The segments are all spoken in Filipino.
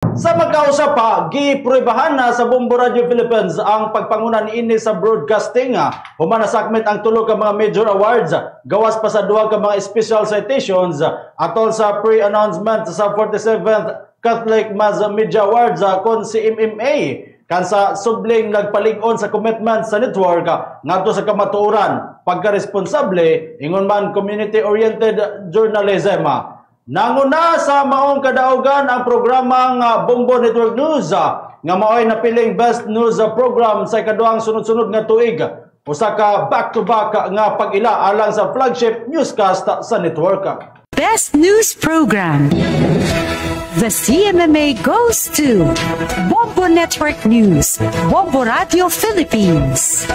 Sa magkausap pa, gipruibahan na sa Bombo Radio Philippines ang pagpanguna niini sa broadcasting. Humanasakmit ang tulo ka mga major awards, gawas pa sa duha ka mga special citations atol sa pre-announcement sa 47th Catholic Mass Media Awards kon si MMA. Kansa subling nagpalig-on sa commitment sa network ngadto sa kamatuoran, pagka-responsable, ingon man community-oriented journalism. Nanguna sa maong kadaugan ang programang Bombo Network News nga mao'y napiling Best News Program sa ikaduhang sunod-sunod nga tuig. Usa ka back-to-back nga pag-ila alang sa flagship newscast sa network. Best News Program. The CMMA goes to Bombo Network News, Bombo Radio Philippines.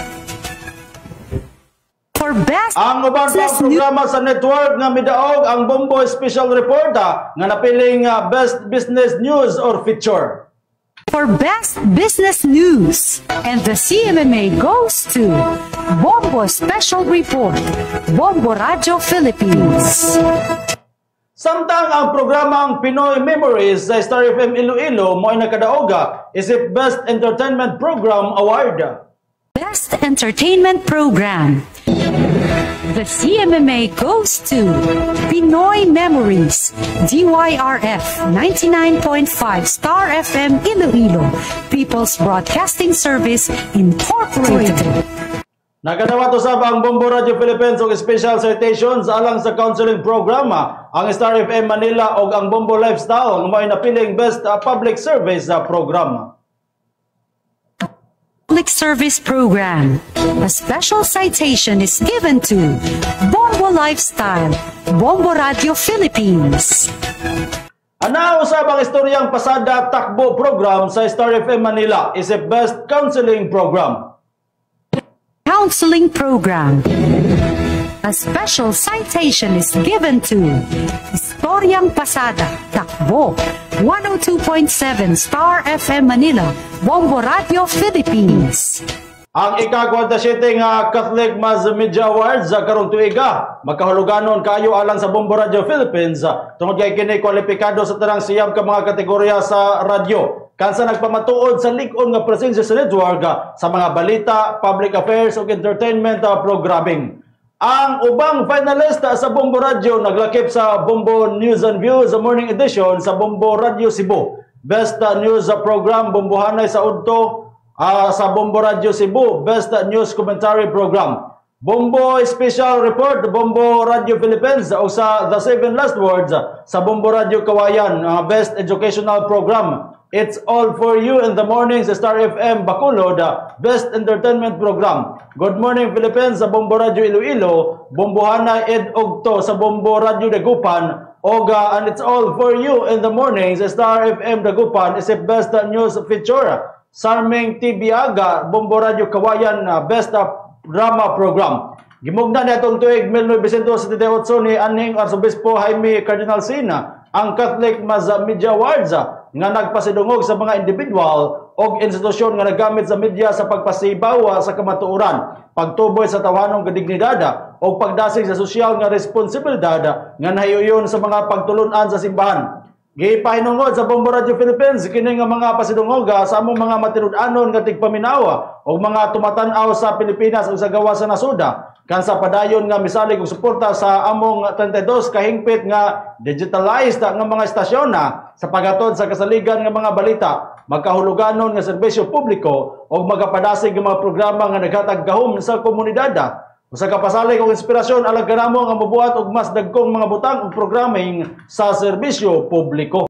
For best ang uban pang programa sa network nga midaog ang Bombo Special Report nga napiling Best Business News or Feature. For Best Business News, and the CMMA goes to Bombo Special Report, Bombo Radio Philippines. Samtang ang programang Pinoy Memories sa Star FM Iloilo mo ay nakadaoga isip Best Entertainment Program Award. Best Entertainment Program. The CMMA goes to Pinoy Memories, DYRF 99.5 Star FM Iloilo, People's Broadcasting Service Incorporated. Nakadawat usab ang Bombo Radio Philippines og special citations alang sa counseling program ang Star FM Manila og ang Bombo Lifestyle nga mo'y napiling Best Public Service Program. Public Service Program. A special citation is given to Bombo Lifestyle, Bombo Radio Philippines. Ana usab ang istoryang pasada takbo program sa Star FM Manila is a Best Counseling Program. Counseling Program. A special citation is given to Istoryang Pasada, Takbo, 102.7 Star FM Manila, Bombo Radio Philippines. Ang ika-47 nga Catholic Mass Media Awards karong tuiga makahuluganon kayo alang sa Bombo Radio Philippines tungod kay kini kwalipikado sa tanang siyam ka mga kategorya sa radyo. Kansa nagpamatuod sa lig-on nga presensya sa network sa mga balita, public affairs ug entertainment programming. Ang ubang finalist sa Bombo Radio naglakip sa Bombo News and Views Morning Edition sa Bombo Radio Cebu. Best News Program Bombohanay sa Udto sa Bombo Radio Cebu, Best News Commentary Program. Bombo Special Report, Bombo Radio Philippines o sa The Seven Last Words sa Bombo Radio Kawayan, Best Educational Program. It's All For You in the Morning sa Star FM Bacolod, Best Entertainment Program. Good Morning Philippines sa Bombo Radio Iloilo, Bombohanay Ed Ogto sa Bombo Radio Dagupan, and It's All For You in the Morning sa Star FM Dagupan is a Best News Feature. Sarming Tibiaga, Bombo Radio Kawayan, Best Drama Program. Gimugna niya itong tuig 1978 ni Aning Arsobispo Jaime Cardinal Sina ang Catholic Mass Media Awards nga nagpasidungog sa mga individual o institusyon nga nagamit sa media sa pagpasibaw sa kamatuoran, pagtuboy sa tawanong kadignidad o pagdasig sa sosyal nga responsibilidad nga nahiuyon sa mga pagtulunan sa simbahan. Gipahinungod sa Bombo Radio Philippines kini nga mga pasidungog sa among mga matinud-anon nga tigpaminawa o mga tumatan-aw sa Pilipinas ug sa gawas sa nasuda kansa padayon nga misalig og suporta sa among 32 kahingpit nga digitalized nga mga istasyon sa paghatod sa kasaligan nga mga balita, magkahuluganon nga serbisyo publiko o magapadasig nga mga programa nga naghatag gahom sa komunidad. Usa ka pasalig og inspirasyon alang kanamo nga mobuhat og mas dagkong mga butang ug programming sa serbisyo publiko.